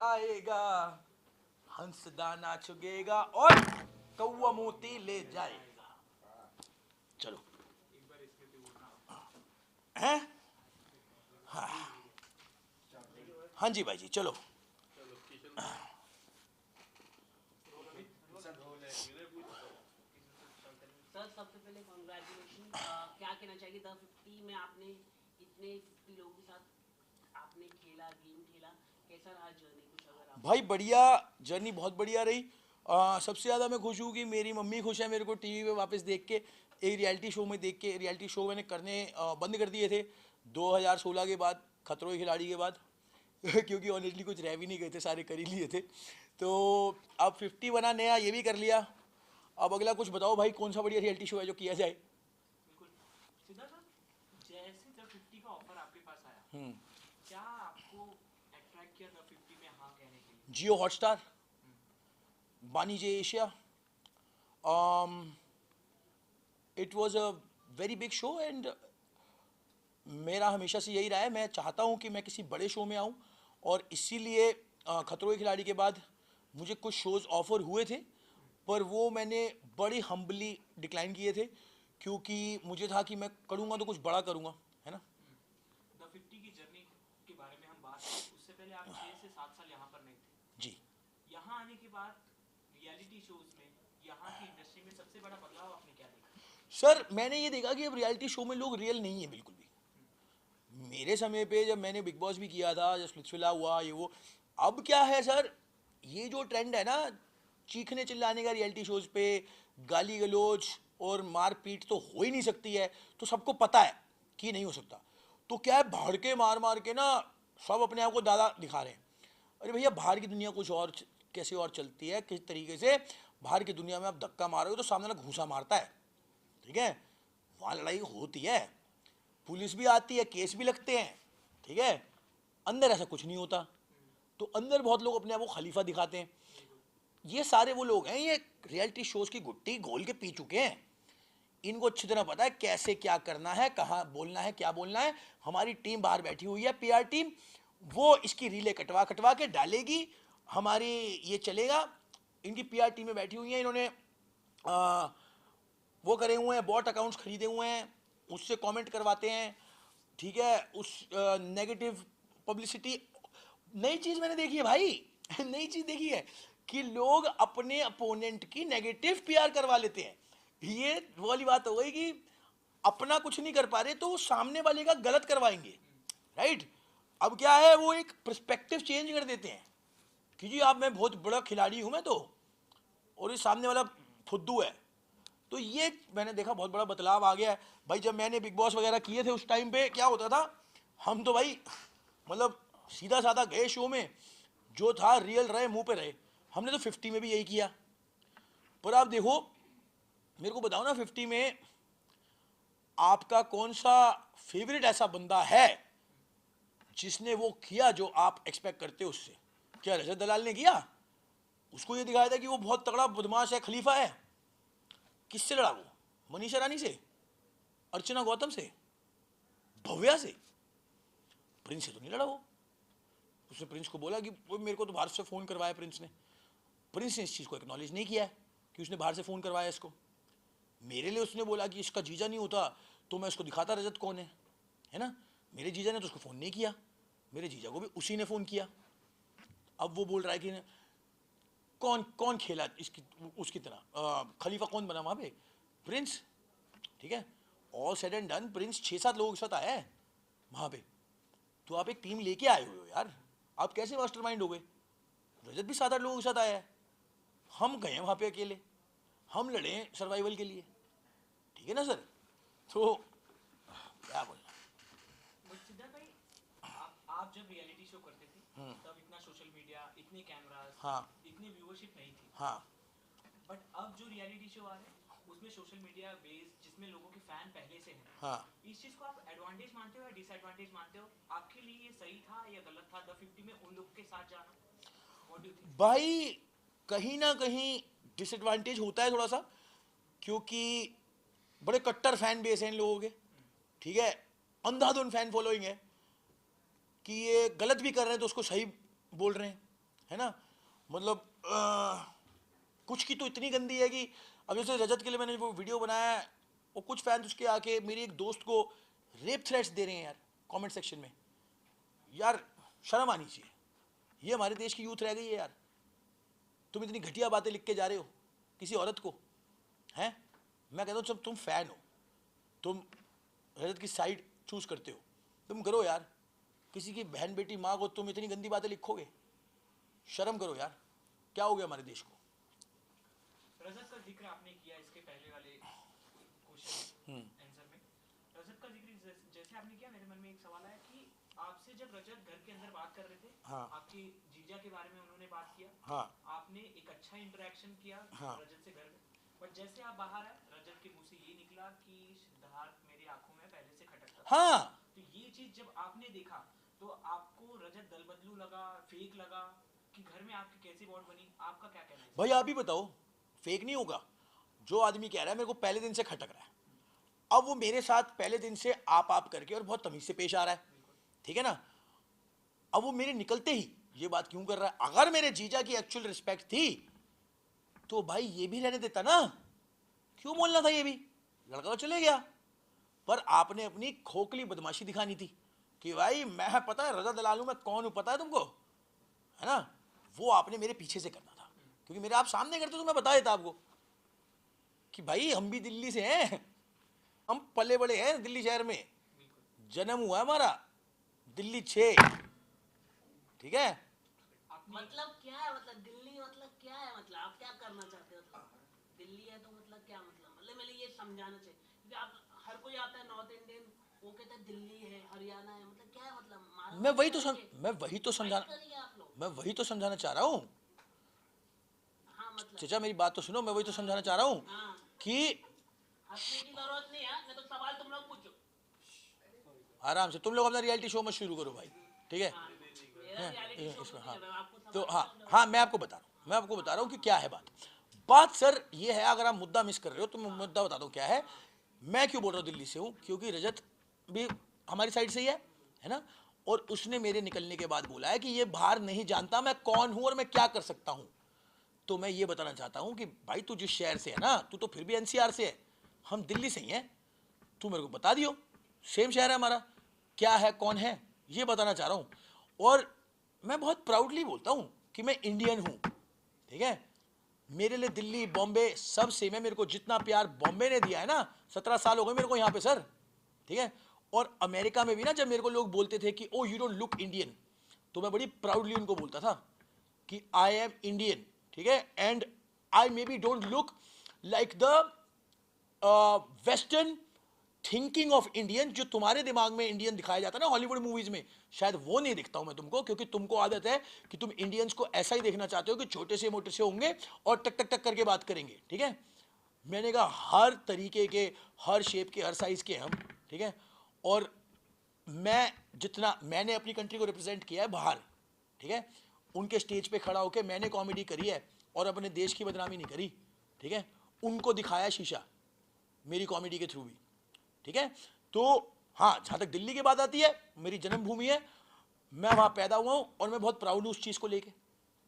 आएगा, हंस दाना चुगेगा और कौवा मोती ले जाएगा। चलो हैं। हाँ हाँ जी भाई जी, चलो। सर सबसे पहले कॉन्ग्रेचुलेशन। क्या कहना चाहिए द 50 में आपने इतने 50 लोगों के साथ आपने खेला, गेम खेला, कैसा रहा जर्नी? कुछ अगर आप भाई बढ़िया, जर्नी बहुत बढ़िया रही। सबसे ज़्यादा मैं खुश हूँ कि मेरी मम्मी खुश है मेरे को टीवी पे वापस देख के, एक रियलिटी शो में देख के। रियलिटी शो मैंने करने बंद कर दिए थे 2016 के बाद, खतरों के खिलाड़ी के बाद क्योंकि ऑनेस्टली कुछ रह भी नहीं गए थे, सारे कर ही लिए थे। तो अब 50 बना नया, ये भी कर लिया। अब अगला कुछ बताओ भाई, कौन सा बढ़िया रियलिटी शो है जो किया जाए। बिल्कुल सीधा सर, जैसे द 50 का ऑफर आपके पास आया, हम्म। क्या आपको अट्रैक्ट किया द 50 में हाँ कहने के लिए? Jio Hotstar, Bani J Asia. It was a very big show and मेरा हमेशा से यही रहा है, मैं चाहता हूँ कि मैं किसी बड़े शो में आऊँ। और इसीलिए खतरों के खिलाड़ी के बाद मुझे कुछ शोज़ ऑफर हुए थे, पर वो मैंने बड़ी हम्बली डिक्लाइन किए थे, क्योंकि मुझे था कि मैं करूँगा तो कुछ बड़ा करूँगा, है ना। द 50 की जर्नी के बारे में हम बात करें, उससे पहले आप 6 से 7 साल यहाँ पर नहीं थे। जी। यहाँ आने के बाद रियलिटी शोज में, यहाँ की इंडस्ट्री में सबसे बड़ा बदलाव आपने क्या देखा? सर मैंने ये देखा कि अब रियलिटी शो में लोग रियल नहीं है बिल्कुल भी। मेरे समय पे जब मैंने बिग बॉस भी किया था, जब स्प्लिट्सविला हुआ ये वो, अब क्या है सर, ये जो ट्रेंड है ना चीखने चिल्लाने का रियलिटी शोज पे, गाली गलौज और मारपीट तो हो ही नहीं सकती है, तो सबको पता है कि नहीं हो सकता। तो क्या है, भाड़ के मार मार के ना सब अपने आप को दादा दिखा रहे हैं। अरे भैया, बाहर की दुनिया कुछ और कैसे और चलती है, किस तरीके से बाहर की दुनिया में आप धक्का मारोगे तो सामने वाला घूसा मारता है, ठीक है। वहाँ लड़ाई होती है, पुलिस भी आती है, केस भी लगते हैं, ठीक है। अंदर ऐसा कुछ नहीं होता। तो अंदर बहुत लोग अपने आप को खलीफा दिखाते हैं। ये सारे वो लोग हैं, ये रियलिटी शोज की गुट्टी घोल के पी चुके हैं। इनको अच्छी तरह पता है कैसे क्या करना है, कहाँ बोलना है, क्या बोलना है। हमारी टीम बाहर बैठी हुई है, पीआर टीम, वो इसकी रीलें कटवा कटवा के डालेगी, हमारी ये चलेगा। इनकी पीआर टीम में बैठी हुई है, इन्होंने आ, वो करे हुए हैं, बॉट अकाउंट्स खरीदे हुए हैं, उससे कमेंट करवाते हैं, ठीक है। उस नेगेटिव पब्लिसिटी। नई चीज़ मैंने देखी है भाई नई चीज़ देखी है कि लोग अपने अपोनेंट की नेगेटिव पीआर करवा लेते हैं। ये वो वाली बात हो गई कि अपना कुछ नहीं कर पा रहे तो वो सामने वाले का गलत करवाएंगे, राइट। अब क्या है, वो एक पर्सपेक्टिव चेंज कर देते हैं कि जी आप, मैं बहुत बड़ा खिलाड़ी हूं मैं तो, और ये सामने वाला फुद्दू है। तो ये मैंने देखा बहुत बड़ा बदलाव आ गया है भाई। जब मैंने बिग बॉस वगैरह किए थे उस टाइम पे क्या होता था, हम तो भाई मतलब सीधा साधा गए शो में, जो था रियल रहे, मुंह पे रहे। हमने तो 50 में भी यही किया। पर आप देखो, मेरे को बताओ ना 50 में आपका कौन सा फेवरेट ऐसा बंदा है जिसने वो किया जो आप एक्सपेक्ट करते हो उससे। क्या रजत दलाल ने किया? उसको ये दिखाया था कि वो बहुत तगड़ा बदमाश है, खलीफा है। किससे लड़ा वो? मनीषा रानी से, अर्चना गौतम से, भव्या से। प्रिंस से तो नहीं लड़ा वो। उसने प्रिंस को बोला कि वो मेरे को तो बाहर से फ़ोन करवाया प्रिंस ने। प्रिंस ने इस चीज़ को एक्नॉलेज नहीं किया है कि उसने बाहर से फ़ोन करवाया इसको। मेरे लिए उसने बोला कि इसका जीजा नहीं होता तो मैं इसको दिखाता रजत कौन है ना। मेरे जीजा ने तो उसको फ़ोन नहीं किया, मेरे जीजा को भी उसी ने फ़ोन किया। अब वो बोल रहा है कि कौन कौन खेला इसकी उसकी तरह, खलीफा कौन बना वहाँ पे? प्रिंस, ठीक है। All said and done, Prince 6-7 लोगों के साथ आया है वहाँ पे। तो आप एक टीम लेके आए हो यार, आप कैसे मास्टरमाइंड हो गए? रजत भी 7-8 लोगों के साथ आया है, हम गए वहाँ पे अकेले, हम लड़े सर्वाइवल के लिए, ठीक है ना सर। तो क्या बोलना। बट सिद्धार्थ भाई, आप जब रियलिटी शो करते थे तब इतना सोशल मीडिया, इतने कैमरास, हाँ इतनी व्यूअरशिप नहीं थी। हाँ बट अब जो रियलिटी शो आ रहे हैं उसमें सोशल मीडिया बेस, जिसमें लोगों के फैन पहले से हैं, हाँ। इस चीज को आप एडवांटेज मानते हो या डिसएडवांटेज मानते हो? आपके लिए ये सही था या गलत था द 50 में उन लोगों के साथ जाना? What do you think? भाई कहीं ना कहीं डिसएडवांटेज होता है थोड़ा सा, क्योंकि बड़े कट्टर फैन बेस हैं इन लोगों के, ठीक है। अंधाधुन फैन फॉलोइंग है कि ये गलत भी कर रहे हैं तो उसको सही बोल रहे हैं, है ना, मतलब कुछ की तो इतनी गंदी है कि अब जैसे रजत के लिए मैंने वो वीडियो बनाया है, वो कुछ फैंस उसके आके मेरे एक दोस्त को रेप थ्रेट्स दे रहे हैं यार कमेंट सेक्शन में। यार शर्म आनी चाहिए, ये हमारे देश की यूथ रह गई है यार। तुम इतनी घटिया बातें लिख के जा रहे हो किसी औरत को, हैं? मैं कहता हूँ जब तुम फैन हो, तुम रजत की साइड चूज करते हो, तुम करो यार। किसी की बहन बेटी माँ को तुम इतनी गंदी बातें लिखोगे, शर्म करो यार। क्या हो गया हमारे देश को? रजत का जिक्र आपने किया इसके पहले वाले क्वेश्चन आंसर में। रजत का जिक्र जैसे आपने किया, मेरे मन में एक सवाल आया कि आपसे जब रजत घर के अंदर बात कर रहे थे, हाँ। आपके जीजा के बारे में उन्होंने बात किया, हाँ। आपने एक अच्छा इंटरेक्शन किया हाँ। रजत से घर में, बट जैसे आप बाहर आए रजत के मुंह से ये निकला कि सिद्धार्थ मेरी आंखों में पहले से खटकता था। हाँ। तो ये चीज जब आपने देखा तो आपको रजत दलबदलू लगा, फेक लगा, कि घर में आपकी कैसी बॉन्ड बनी? आपका क्या कहना है? भाई आप ही बताओ, फेक नहीं होगा। जो आदमी कह रहा है मेरे को पहले दिन से खटक रहा है, अब वो मेरे साथ पहले दिन से आप करके और बहुत तमीज से पेश आ रहा है, ठीक है ना। अब वो मेरे निकलते ही ये बात क्यों कर रहा है? अगर मेरे जीजा की एक्चुअल रिस्पेक्ट थी तो भाई ये भी रहने देता ना, क्यों बोलना था? ये भी लड़का तो चले गया, पर आपने अपनी खोखली बदमाशी दिखानी थी कि भाई मैं पता है रजा दलालू मैं कौन हूं, पता है तुमको, है ना। वो आपने मेरे पीछे से करना था, क्योंकि मेरे आप सामने करते तो मैं बता देता आपको कि भाई हम भी दिल्ली से हैं, हम पले बड़े हैं दिल्ली शहर में, जन्म हुआ हमारा दिल्ली 6, ठीक है। मतलब क्या है, मतलब दिल्ली मतलब क्या है, मतलब आप क्या करना चाहते हो? मतलब दिल्ली है तो मतलब क्या मतलब मैंने ये समझाना चाहिए, क्योंकि आप हर कोई आता है नॉर्थ इंडियन, वो कहता है दिल्ली है हरियाणा है, मतलब क्या है? मतलब मैं वही तो समझाना चाह रहा हूँ। हाँ मतलब चाचा मेरी बात तो सुनो, मैं वही तो समझाना चाह रहा हूँ हाँ, कि हंसने की जरूरत नहीं है, मैं तो सवाल तुम लोग पूछो। आराम से तुम लोग अपना रियलिटी शो मत शुरू करो भाई, ठीक है। हाँ, मेरा reality show इसमें में हाँ, जब आपको तो सवाल हाँ हाँ मैं आपको बता रहा हूँ कि क्या है बात सर ये है। अगर आप मुद्दा मिस कर रहे हो तो मैं मुद्दा बता दूँ क्या है। मैं क्यों बोल रहा हूँ दिल्ली से हूँ, क्योंकि रजत भी हमारी साइड से ही है ना। और उसने मेरे निकलने के बाद बोला है कि ये बाहर नहीं जानता मैं कौन हूँ और मैं क्या कर सकता हूँ। तो मैं ये बताना चाहता हूँ कि भाई तू जिस शहर से है ना, तू तो फिर भी एनसीआर से है, हम दिल्ली से ही हैं। तू मेरे को बता दियो, सेम शहर है हमारा, क्या है कौन है ये बताना चाह रहा हूँ। और मैं बहुत प्राउडली बोलता हूँ कि मैं इंडियन हूँ, ठीक है। मेरे लिए दिल्ली बॉम्बे सब सेम है। मेरे को जितना प्यार बॉम्बे ने दिया है ना, 17 साल हो गए मेरे को यहाँ पे सर, ठीक है। और अमेरिका में भी ना जब मेरे को लोग बोलते थे कि ओ यू डोंट लुक इंडियन, तो मैं बड़ी प्राउडली उनको बोलता था कि आई एम इंडियन, ठीक है। And I may be don't look like the western thinking of Indian, जो तुम्हारे दिमाग में इंडियन दिखाया जाता है ना हॉलीवुड मूवीज में, शायद वो नहीं दिखता हूं मैं तुमको, क्योंकि तुमको आदत है कि तुम इंडियंस को ऐसा ही देखना चाहते हो कि छोटे से मोटे से होंगे और टक टक टक करके बात करेंगे, ठीक है। मैंने कहा हर तरीके के, हर शेप के, हर साइज के हम, ठीक है। और मैं जितना मैंने अपनी कंट्री को रिप्रेजेंट किया है बाहर, ठीक है, उनके स्टेज पे खड़ा होकर मैंने कॉमेडी करी है और अपने देश की बदनामी नहीं करी, ठीक है। उनको दिखाया शीशा मेरी कॉमेडी के थ्रू भी, ठीक है। तो हाँ, जहाँ तक दिल्ली की बात आती है, मेरी जन्मभूमि है, मैं वहाँ पैदा हुआ हूँ और मैं बहुत प्राउड हूँ उस चीज़ को लेके।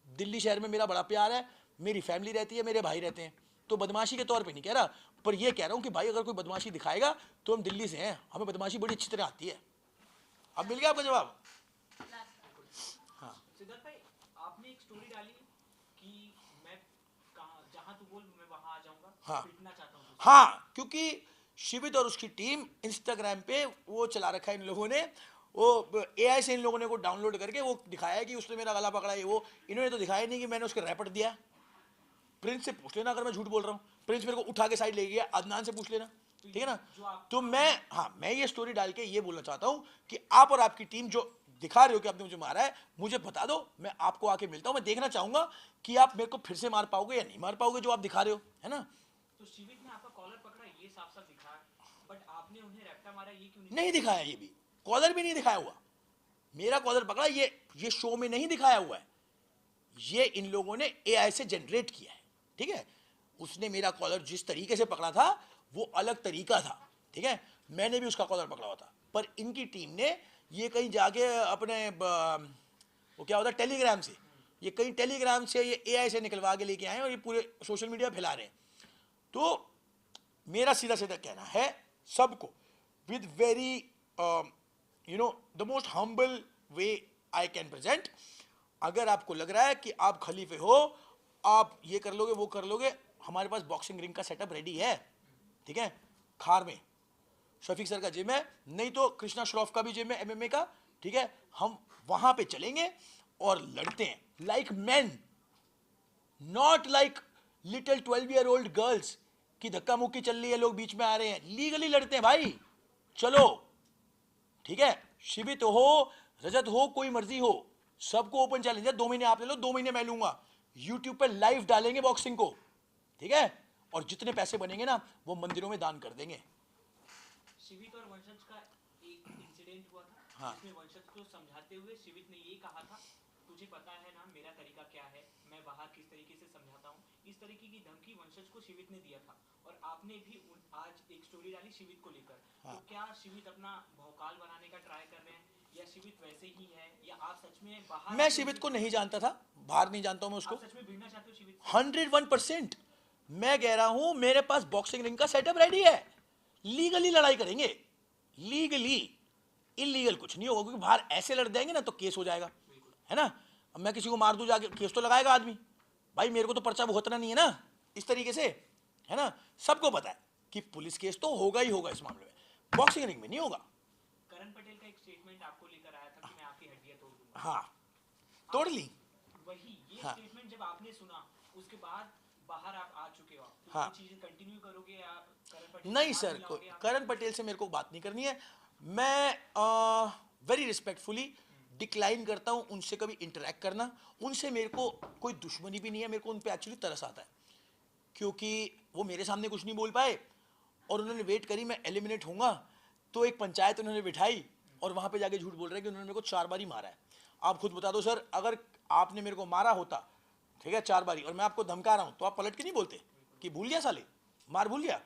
दिल्ली शहर में मेरा बड़ा प्यार है, मेरी फैमिली रहती है, मेरे भाई रहते हैं। तो बदमाशी के तौर पे नहीं कह रहा, पर ये कह रहा हूँ कि भाई अगर कोई बदमाशी दिखाएगा तो हम दिल्ली से हैं, हमें बदमाशी बड़ी अच्छी तरह आती है। अब मिल गया आपका जवाब? हाँ सिद्धार्थ भाई, आपने एक स्टोरी डाली कि मैं कहाँ जहाँ तू बोल मैं वहाँ आ जाऊँगा, हाँ। पिटना चाहता हूँ। हाँ, क्योंकि शिवित और उसकी टीम इंस्टाग्राम पे वो चला रखा है इन लोगों ने, वो एआई से इन लोगों ने को डाउनलोड करके वो दिखाया है कि उसने मेरा गला पकड़ा है। वो इन्होंने तो दिखाया नहीं कि मैंने उसके रैपट दिया। प्रिंस से पूछ लेना अगर मैं झूठ बोल रहा हूँ, प्रिंस मेरे को उठा के साइड ले गया, अदनान से पूछ लेना, ठीक है ना। तो मैं ये स्टोरी डाल के ये बोलना चाहता हूँ कि आप और आपकी टीम जो दिखा रहे हो कि आपने मुझे मारा है, मुझे बता दो, मैं आपको आके मिलता हूँ। मैं देखना चाहूंगा कि आप मेरे को फिर से मार पाओगे या नहीं मार पाओगे जो आप दिखा रहे हो, है ना। तो शिवित ने आपका कॉलर पकड़ा, ये साफ साफ दिखा है, बट आपने उन्हें रैप्टा मारा, ये क्यों नहीं दिखाया, ये भी कॉलर भी नहीं दिखाया हुआ। मेरा कॉलर पकड़ा ये शो में नहीं दिखाया हुआ है, ये इन लोगों ने एआई से जनरेट किया है, ठीक है। उसने मेरा कॉलर जिस तरीके से पकड़ा था वो अलग तरीका था, ठीक है। मैंने भी उसका कॉलर पकड़ा हुआ था, पर इनकी टीम ने ये कहीं जाके अपने वो क्या होता है टेलीग्राम से ये कहीं टेलीग्राम से, ये एआई से निकलवा के लेके आए हैं और ये पूरे सोशल मीडिया फैला रहे हैं। तो मेरा सीधा सीधा कहना है सबको, with very the most humble way I can present, अगर आपको लग रहा है कि आप खलीफे हो, आप ये कर लोगे वो कर लोगे, हमारे पास बॉक्सिंग रिंग का सेटअप रेडी है, ठीक है, खार में शफीक सर का जिम है, नहीं तो कृष्णा श्रॉफ का भी जिम है एमएमए का, ठीक है, हम वहां पे चलेंगे और लड़ते हैं like man, not like little 12-year-old girls की धक्का मुक्की चल रही है, लोग बीच में आ रहे हैं, लीगली लड़ते हैं भाई, चलो, ठीक है, शिवित हो, रजत हो, कोई मर्जी हो, सबको ओपन चैलेंज है, 2 महीने आप ले लो, 2 महीने मैं लूंगा, यूट्यूब पे लाइव डालेंगे बॉक्सिंग को, ठीक है, और जितने पैसे बनेंगे ना वो मंदिरों में दान कर देंगे। शिवित और वंशज का एक इंसिडेंट हुआ था, हाँ। जिसमें वंशज को समझाते हुए शिवित ने ये कहा था, तुझे पता है ना मेरा तरीका क्या है, मैं बाहर किस तरीके से समझाता हूँ, इस तरीके की धमकी वंशज को शिवित ने दिया था, और आपने भी आज एक स्टोरी डाली शिवित को लेकर। हाँ। तो क्या शिवित अपना भौकाल बनाने का ट्राई कर रहे हैं, या शिवित वैसे ही है, या आप सच में बाहर, मैं शिवित को नहीं जानता था, बाहर नहीं जानता हूं मैं उसको, आप सच में भिड़ना चाहते हो शिवित से? 101%। मैं कह रहा हूं मेरे पास बॉक्सिंग रिंग का सेटअप रेडी है, लीगली लड़ाई करेंगे, लीगली, इलीगल कुछ नहीं होगा, क्योंकि बाहर ऐसे लड़ देंगे ना तो केस हो जाएगा, है ना। अब मैं किसी को मार दूं जाके, केस तो लगाएगा आदमी, भाई मेरे को तो पर्चा भुगतना नहीं है ना इस तरीके से, है ना। सबको पता है कि पुलिस केस तो होगा ही होगा इस मामले में, बॉक्सिंग रिंग में नहीं होगा। करण पटेल का एक स्टेटमेंट आपको लेकर आया था कि मैं आपकी हड्डियां तोड़ दूंगा, हाँ, तोड़ ली। वही ये हाँ। स्टेटमेंट जब आपने सुना, उसके बाद बाहर आप आ चुके हो, तो हाँ। ये चीजें कंटिन्यू करोगे या करण पटेल नहीं से सर, हाथ मिलाओगे आप? करण पटेल से मेरे को बात नहीं करनी है, मैं वेरी रिस्पेक्टफुली डिक्लाइन करता हूं उनसे कभी इंटरेक्ट करना, उनसे मेरे को कोई दुश्मनी भी नहीं है, मेरे को उन पे एक्चुअली तरस आता है, क्योंकि वो मेरे सामने कुछ नहीं बोल पाए और उन्होंने वेट करी मैं एलिमिनेट होऊंगा, तो एक पंचायत उन्होंने बिठाई और वहां पे जाके झूठ बोल रहे हैं कि उन्होंने मेरे को 4 बार ही मारा है। आप खुद बता दो सर, अगर आपने मेरे को मारा होता, ठीक है, 4 बारी, और मैं आपको धमका रहा हूं, तो आप पलट के नहीं बोलते कि भूल गया साले, मार भूल गया।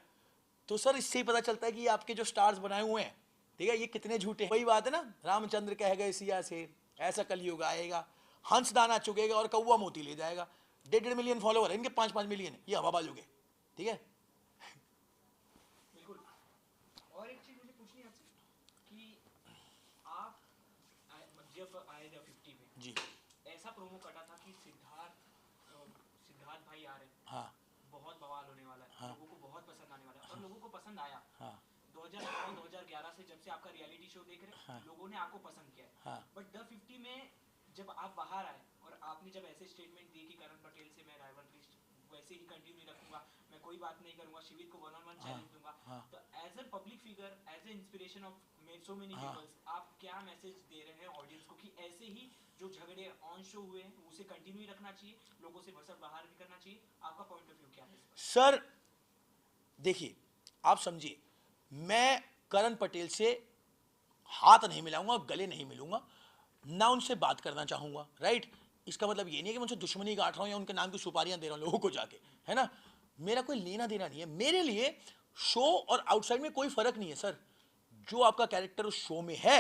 तो सर इससे ही पता चलता है कि ये आपके जो स्टार्स बनाए हुए हैं, ठीक है, ये कितने झूठे हैं। वही बात है ना, रामचंद्र कह गए सिया से, ऐसा कलयुग आएगा, हंस दाना चुगेगा और कौवा मोती ले जाएगा। 1.5 मिलियन फॉलोवर है इनके, 5-5 मिलियन, ये हवाबाज हो गए, ठीक है। बिल्कुल। और एक चीज मुझे पूछनी है आपसे कि आप जब आए थे 50 में, जी ऐसा प्रोमो कटा था कि सिद्धार्थ भाई आ रहे हैं, हाँ बहुत बवाल होने वाला है, हाँ। लोगों को बहुत पसंद आने वाला है, और लोगों को पसंद आया। हाँ 2009-2011 से जब से आपका रियलिटी शो देख रहे हैं, हाँ। लोगों ने आपको पसंद किया है, हाँ। बट द 50 में जब आप बाहर आए और आपने जब ऐसे स्टेटमेंट दिए कि करण पटेल से मैं राइवलरी वैसे ही कंटिन्यू रखूंगा, मैं कोई बात नहीं करूंगा, शिवित को 1-on-1 चैलेंज दूंगा, हाँ। तो as a public figure, as a inspiration of so many हाँ। पीपल्स, आप क्या मैसेज दे रहे हैं ऑडियंस को कि ऐसे ही जो झगड़े ऑन शो हुए हैं उसे कंटिन्यू रखना चाहिए, लोगों से भसड़ बाहर नहीं करना चाहिए, आपका पॉइंट ऑफ व्यू क्या है इस पर? सर देखिए, आप समझिए, मैं करण पटेल से हाथ नहीं मिलाऊंगा, गले नहीं मिलूंगा, ना उनसे बात करना चाहूंगा, राइट। इसका मतलब ये नहीं है कि मैं उनसे दुश्मनी गांठ रहा हूं या उनके नाम की सुपारियां दे रहा हूं लोगों को जाके, है ना। मेरा कोई लेना देना नहीं है, मेरे लिए शो और आउटसाइड में कोई फर्क नहीं है सर। जो आपका कैरेक्टर उस शो में है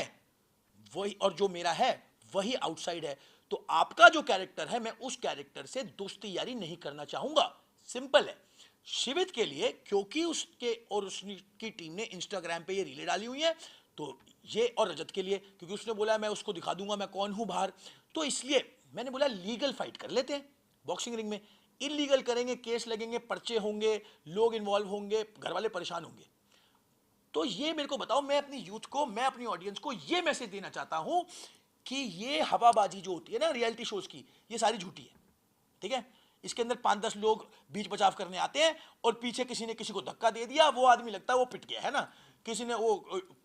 वही, और जो मेरा है वही आउटसाइड है। तो आपका जो कैरेक्टर है, मैं उस कैरेक्टर से दोस्ती यारी नहीं करना चाहूंगा, सिंपल है। शिवित के लिए, क्योंकि उसके और उसकी टीम ने इंस्टाग्राम पे ये रीलें डाली हुई हैं, तो ये, और रजत के लिए क्योंकि उसने बोला मैं उसको दिखा दूंगा मैं कौन हूं बाहर, तो इसलिए मैंने बोला लीगल फाइट कर लेते हैं बॉक्सिंग रिंग में। इलीगल करेंगे, केस लगेंगे, पर्चे होंगे, लोग इन्वॉल्व होंगे, घर वाले परेशान होंगे। तो ये मेरे को बताओ, मैं अपनी यूथ को, मैं अपनी ऑडियंस को ये मैसेज देना चाहता हूं कि ये हवाबाजी जो होती है ना रियलिटी शोज की, ये सारी झूठी है, ठीक है। इसके अंदर 5-10 लोग बीच बचाव करने आते हैं और पीछे किसी ने किसी को धक्का दे दिया, वो आदमी लगता है वो पिट गया, है ना। किसी ने, वो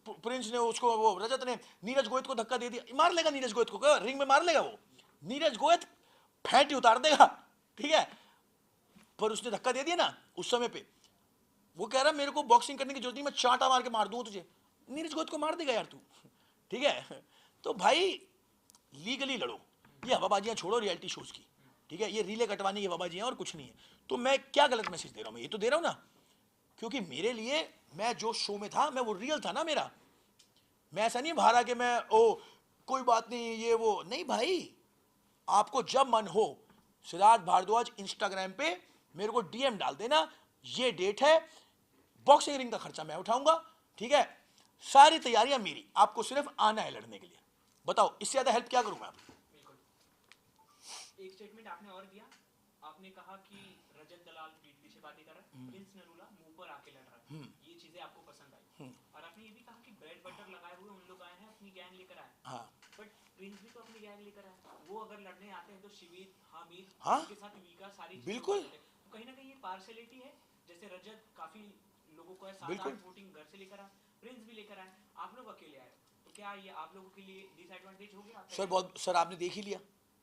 प्रिंस ने उसको, वो रजत ने नीरज गोयत को धक्का दे दिया, मार लेगा नीरज गोयत को, रिंग में मार लेगा वो, नीरज गोयत फैंटी उतार देगा, ठीक है। पर उसने धक्का दे दिया ना उस समय पे, वो कह रहा मेरे को बॉक्सिंग करने की जरूरत नहीं, मैं चांटा मार के मार दूंगा तुझे, नीरज गोयत को मार देगा यार तू, ठीक है। तो भाई लीगली लड़ो, ये हवाबाजियां छोड़ो रियलिटी शोज की, ठीक है। ये रीले कटवाने की हवाबाजियां और कुछ नहीं है। तो मैं क्या गलत मैसेज दे रहा हूं, मैं ये तो दे रहा हूं ना, क्योंकि मेरे लिए, मैं जो शो में था मैं वो रियल था ना मेरा। मैं ऐसा नहीं बाहर आके मैं ओ कोई बात नहीं ये वो नहीं भाई, आपको जब मन हो सिद्धार्थ भारद्वाज इंस्टाग्राम पे मेरे को डीएम डाल देना, ये डेट है, बॉक्सिंग रिंग का खर्चा मैं उठाऊंगा, ठीक है, सारी तैयारियां मेरी, आपको सिर्फ आना है लड़ने के लिए। बताओ इससे ज्यादा हेल्प क्या करूं मैं आपको? बिल्कुल। एक स्टेटमेंट आपने और दिया, आपने कहा कि रजत दलाल पीठ पीछे बातें कर रहा है, प्रिंस नरूला मुंह पर आके लड़ रहा है, ये चीजें आपको पसंद आई। और आपने ये भी कहा कि ब्रेड बटर लगाए हुए उन लोग आए हैं, अपनी गैंग लेकर आए। हाँ बट प्रिंस भी तो अपनी गैंग लेकर आए, वो अगर लड़ने आते हैं तो शिवीर, हामिद, हाँ, उनके साथ वीका, सारी चीजें बिल्कुल। करते हैं। तो कहीं ना कहीं ये पार्शियलिटी है, जैसे रजत काफी लोगों को है, बिल्कुल। 7-8 वोटिंग घर से लेकर आए, प्रिंस भी लेकर आए, आप लोग अकेले आए, तो क्या ये आप लोगों के लिए डिसएडवांटेज हो गया? सर बहुत, सर आपने देख ही लिया,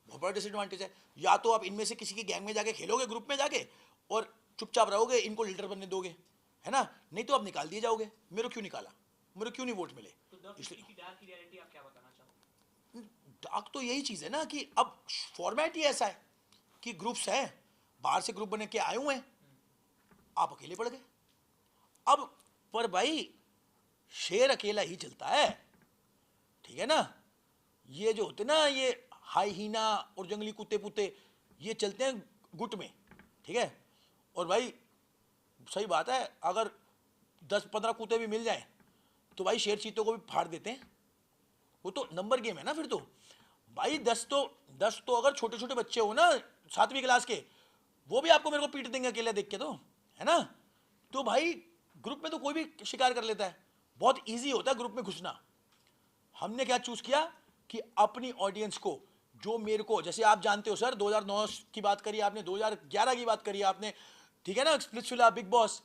बहुत बड़ा डिसएडवांटेज है। या तो आप इनमें से किसी की गैंग में जाके खेलोगे, ग्रुप में जाके, और चुपचाप रहोगे, इनको लीडर बनने दोगे, है ना, नहीं तो आप निकाल दिए जाओगे। मेरे को क्यों निकाला, मेरे को क्यों नहीं वोट मिले? तो द 50 की डार्क की रियलिटी आप क्या बताना चाहोगे? डार्क तो यही चीज है ना कि अब फॉर्मेट ही ऐसा है कि ग्रुप्स हैं, बाहर से ग्रुप बने के आए हुए हैं, आप अकेले पड़ गए। अब पर भाई शेर अकेला ही चलता है, ठीक है ना, ये जो होते ना ये हाई हीना और जंगली कुत्ते पुत्ते, ये चलते हैं गुट में, ठीक है। और भाई सही बात है, अगर 10-15 कुत्ते भी मिल जाए तो भाई शेर चीतों को भी फाड़ देते हैं, वो तो नंबर गेम है ना फिर तो भाई। 10 तो अगर छोटे छोटे बच्चे हो ना 7वीं क्लास के, वो भी आपको मेरे को पीट देंगे अकेले देख के, तो है ना। तो भाई ग्रुप में तो कोई भी शिकार कर लेता है, बहुत इजी होता है ग्रुप में घुसना। हमने क्या चूज किया कि अपनी ऑडियंस को, जो मेरे को, जैसे आप जानते हो सर 2009 की बात करी आपने, 2011 की बात करी आपने, ठीक है ना, स्प्लिट्सविला, बिग बॉस,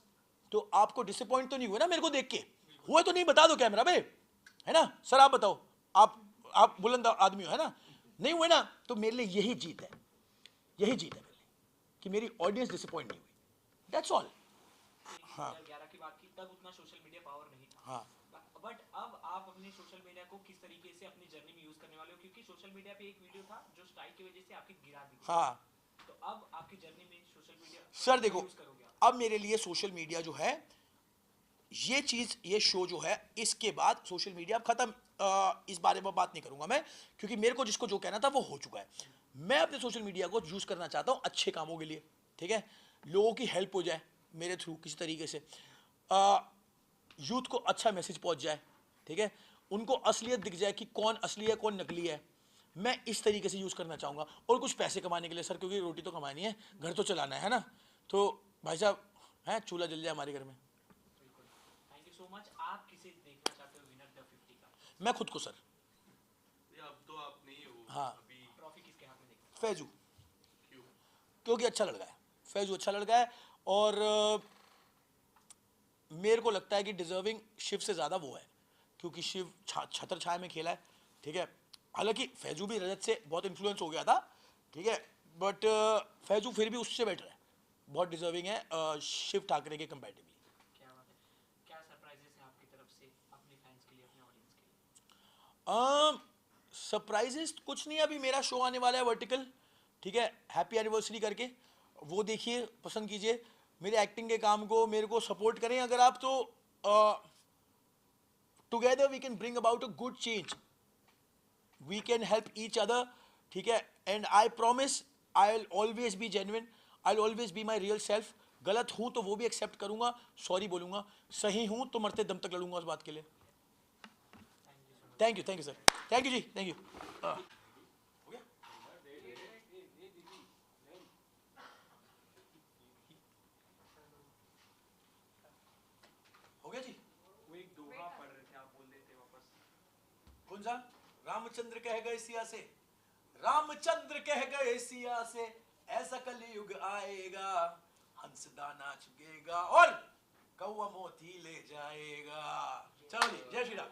तो आपको डिसअपॉइंट तो नहीं हुआ ना मेरे को देख के? हुए तो नहीं, बता दो कैमरा पे, है ना सर, आप बताओ, आप बुलंद आदमी हो, है ना, नहीं हुए ना, तो मेरे लिए यही जीत है, यही जीत है मेरे लिए कि मेरी ऑडियंस डिसअपॉइंट नहीं हुई, दैट्स ऑल। हाँ 2011 की बात की, तब उतना सोशल मीडिया पावर नहीं था। हाँ, बट अब आप अपने सोशल मीडिया को किस तरीके से अपनी जर्नी में यूज करने वाले हो? क्योंकि सोशल मीडिया पे एक वीडियो था जो स्ट्राइक की वजह से आपकी गिरा दी, हाँ तो अब आपकी जर्नी में सोशल मीडिया सर देखो, यूज करोगे आप? अब मेरे लिए सोशल मीडिया जो है, ये चीज, ये शो जो है, इसके बाद सोशल मीडिया अब खत्म। इस बारे में बात नहीं करूंगा मैं, क्योंकि मेरे को जिसको जो कहना था वो हो चुका है। मैं अपने सोशल मीडिया को यूज करना चाहता हूं अच्छे कामों के लिए, ठीक है, लोगों की हेल्प हो जाए मेरे थ्रू किसी तरीके से, यूथ को अच्छा मैसेज पहुंच जाए, ठीक है, उनको असलियत दिख जाए कि कौन असली है कौन नकली है। मैं इस तरीके से यूज करना चाहूंगा, और कुछ पैसे कमाने के लिए सर, क्योंकि रोटी तो कमानी है, घर तो चलाना है ना। तो भाई साहब है, चूल्हा जल जाए हमारे घर में। बिल्कुल, थैंक यू सो मच। आप किसे देखना चाहते हो विनर द 50 का? मैं खुद को सर। अब तो आप नहीं हो। हाँ। अभी ट्रॉफी किसके हाथ में देखना? फैजू, क्यों? क्योंकि अच्छा लड़का है, फैजू अच्छा लड़का है, और मेरे को लगता है कि डिजर्विंग शिव से ज़्यादा वो है, क्योंकि शिव छत्र छाया में खेला है, ठीक है। हालांकि फैजू भी रजत से बहुत इन्फ्लुएंस हो गया था, ठीक है, बट फैजू फिर भी उससे बेटर है, बहुत डिजर्विंग है शिव ठाकरे के कंपैरेटिवली। क्या बात है, क्या सरप्राइजेस है आपकी तरफ से अपने फैंस के लिए, अपने ऑडियंस के लिए? सरप्राइजेस कुछ नहीं, अभी मेरा शो आने वाला है वर्टिकल, ठीक है, हैप्पी एनिवर्सरी करके, वो देखिए, पसंद कीजिए मेरे एक्टिंग के काम को, मेरे को सपोर्ट करें अगर आप, तो together we can bring about a good change, we can help each other, ठीक है। And I promise I will always be genuine, I will always be my real self. गलत हूं तो वो भी एक्सेप्ट करूंगा, सॉरी बोलूंगा, सही हूं तो मरते दम तक लड़ूंगा उस बात के लिए। Thank you sir, thank you ji, thank you. हो गया जी? वो एक दोहा पढ़ रहे थे, आप बोल देते वापस। कौन सा? रामचंद्र कह गए सिया से, रामचंद्र कह गए सिया से, ऐसा कलयुग आएगा, हंस दाना चुगेगा और कौवा मोती ले जाएगा। चलो जी, जय श्री राम।